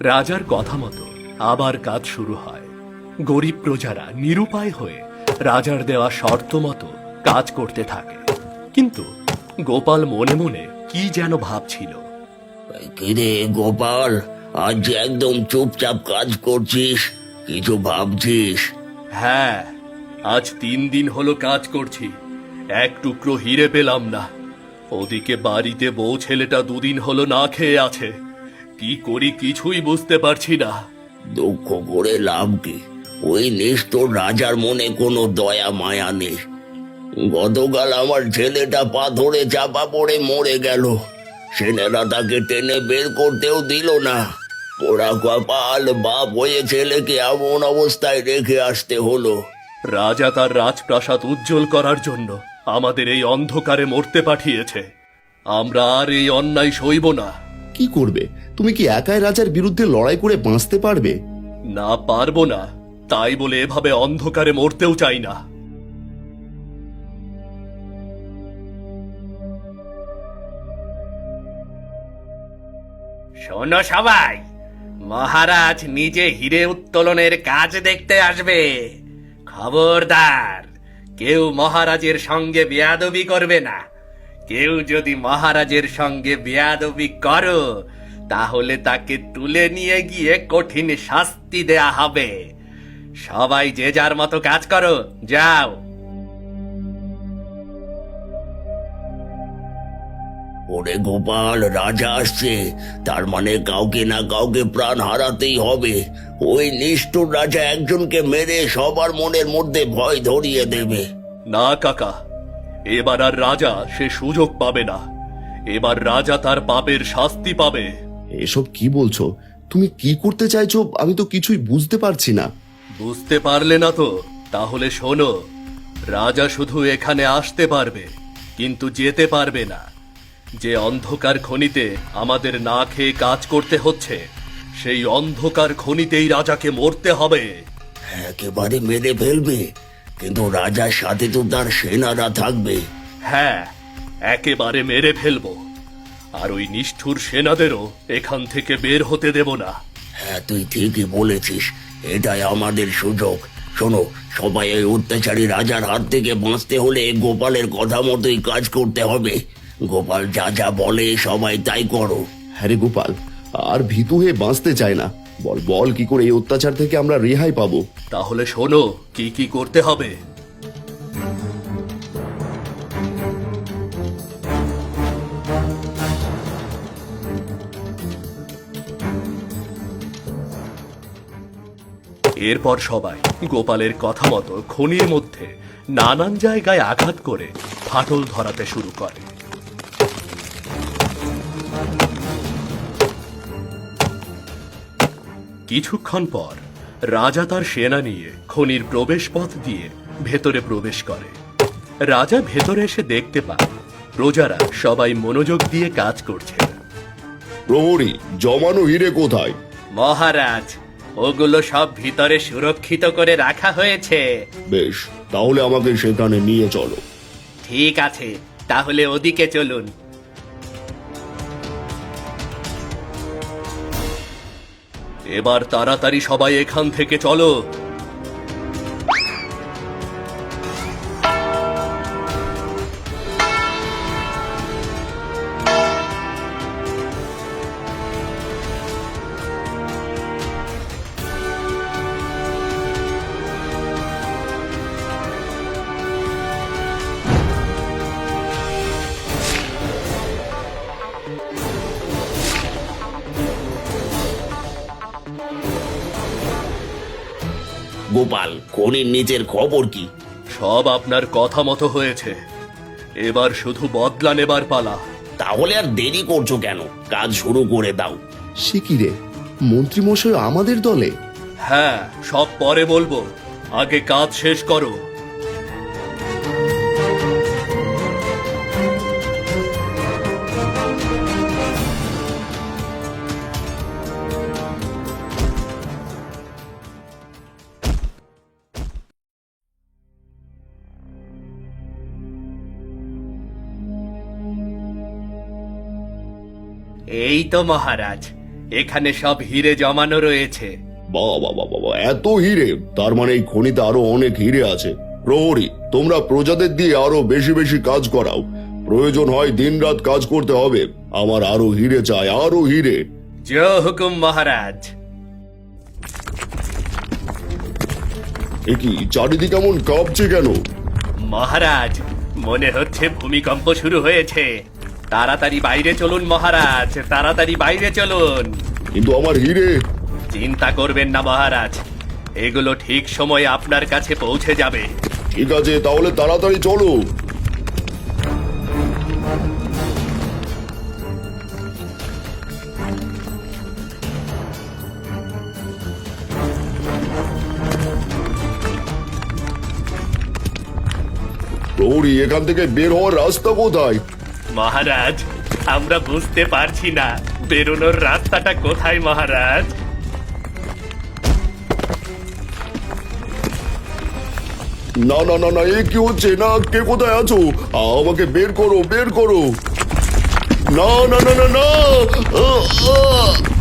রাজার কথা মতো আবার কাজ শুরু হয়। গরিব প্রজারা নিরুপায় হয়ে রাজার দেওয়া শর্ত মতো কাজ করতে থাকে। কিন্তু গোপাল মনে মনে কি যেন ভাবছিল। কিরে গোপাল, আজ যে একদম চুপচাপ কাজ করছিস, কিছু ভাবছিস? হ্যাঁ, আজ 3 দিন হলো কাজ করছি, এক টুকরো হিরে পেলাম না। ওদিকে বাড়িতে বউ ছেলেটা 2 দিন হলো না খেয়ে আছে। কি করি কিছুই বুঝতে পারছি না। দুঃখ করে লাভ কি? ওই নিষ্ঠুর রাজার মনে কোনো দয়া মায়া নেই। গতকাল আমার ছেলেটা পাথরে চাপা পড়ে মরে গেল। সেনারা তাকে টেনে বের করতেও দিল না। পোড়া কপাল, বাপ হয়ে ছেলেকে এমন অবস্থায় রেখে আসতে হলো। রাজা তার রাজপ্রাসাদ উজ্জ্বল করার জন্য আমাদের এই অন্ধকারে মরতে পাঠিয়েছে। আমরা আর এই অন্যায় সইব না। কি করবে? তুমি কি একাই রাজার বিরুদ্ধে লড়াই করে বাঁচতে পারবে? না, পারবো না। তাই বলে এভাবে অন্ধকারে মরতেও চাই না। শোনো সবাই, মহারাজ নিজে হিরে উত্তোলনের কাজ দেখতে আসবে। খবরদার, কেউ মহারাজের সঙ্গে বেয়াদবি করবে না। কেউ যদি মহারাজের সঙ্গে বেয়াদবি করো, তাহলে তাকে তুলে নিয়ে গিয়ে কঠিন শাস্তি দেয়া হবে। সবাই যে যার মতো কাজ করো, যাও। ওরে গোপাল, রাজা আসছে, তার মানে কাউকে না কাউকে প্রাণ হারাতেই হবে। ওই নিষ্ঠুর রাজা একজনকে মেরে সবার মনের মধ্যে ভয় ধরিয়ে দেবে। না কাকা, এবার আর রাজা সে সুযোগ পাবে না। এবার রাজা তার পাপের শাস্তি পাবে। এসব কি বলছো? তুমি কি করতে চাইছো আমি তো কিছুই বুঝতে পারছি না। বুঝতে পারলে না তো? তাহলে শোনো, রাজা শুধু এখানে আসতে পারবে, কিন্তু যেতে পারবে না। যে অন্ধকার খনিতে আমাদের না খেয়ে কাজ করতে হচ্ছে, সেই অন্ধকার খনিতেই রাজাকে মরতে হবে। একেবারে মেরে ফেলবে, কিন্তু রাজার সাথে তো তার সেনারা থাকবে। হ্যাঁ, একেবারে মেরে ফেলবো। আর ওই নিষ্ঠুর সেনাদেরও এখান থেকে বের হতে দেব না। হ্যাঁ, তুই ঠিকই বলেছিস, এটাই আমাদের সুযোগ। শোনো, সবাই এই অত্যাচারী রাজার হাত থেকে বাঁচতে হলে গোপালের কথা মতোই কাজ করতে হবে। গোপাল যা যা বলে সবাই তাই করো। হ্যাঁ রে গোপাল, আর ভীতু হয়ে বাঁচতে চায় না। বল বল, কি করে এই অত্যাচার থেকে আমরা রেহাই পাবো? তাহলে শোনো, কি কি করতে হবে। এরপর সবাই গোপালের কথা মতো খনির মধ্যে নানান জায়গায় আঘাত করে ফাটল ধরাতে শুরু করে। কিছুক্ষণ পর রাজা তার সেনা নিয়ে খনির প্রবেশ পথ দিয়ে ভেতরে প্রবেশ করে। রাজা ভেতরে এসে দেখতে পায় প্রজারা সবাই মনোযোগ দিয়ে কাজ করছে। প্রহরী, জমানো হিরে কোথায়? মহারাজ, ওগুলো সব ভিতরে সুরক্ষিত করে রাখা হয়েছে। বেশ, তাহলে আমাকে সেখানে নিয়ে চলো। ঠিক আছে, তাহলে ওদিকে চলুন। এবার তাড়াতাড়ি সবাই এখান থেকে চলো। গোপাল, খনির নিচের খবর কি? সব আপনার কথা মতো হয়েছে। এবার শুধু বদলা নেবার পালা। তাহলে আর দেরি করছো কেন? কাজ শুরু করে দাও। সে কি রে, মন্ত্রীমশাই আমাদের দলে? হ্যাঁ, সব পরে বলবো, আগে কাজ শেষ করো। এই তো মহারাজ, এখানে সব হিরে জমানো রয়েছে। বাবা বাবা বাবা, এত হিরে! তার মানে এই খনিতে আরো অনেক হিরে আছে। প্রহরী, তোমরা প্রজাদের দিয়ে আরো বেশি বেশি কাজ করাও। প্রয়োজন হয় দিনরাত কাজ করতে হবে। আমার আরো হিরে চাই, আরো হিরে। জয় হুকুম মহারাজ। এ কি, চারিদিকে এমন কাঁপছে কেন? মহারাজ, মনে হচ্ছে ভূমিকম্প শুরু হয়েছে। তাড়াতাড়ি বাইরে চলুন মহারাজ, তাড়াতাড়ি বাইরে চলুন। কিন্তু আমার হিরে? চিন্তা করবেন না মহারাজ, এগুলো ঠিক সময়ে আপনার কাছে পৌঁছে যাবে। ঠিক আছে, তাহলে তাড়াতাড়ি চলো। প্রহরী, এখান থেকে বের হওয়ার রাস্তা কোথায়? মহারাজ, আমরা বুঝতে পারছি না বেরোনোর রাস্তাটা কোথায় মহারাজ। না না না না, এ কি হচ্ছে? না, কে কোথায় আছো? আমাকে বের করো, বের করো। না না না না না! আহ, আহ!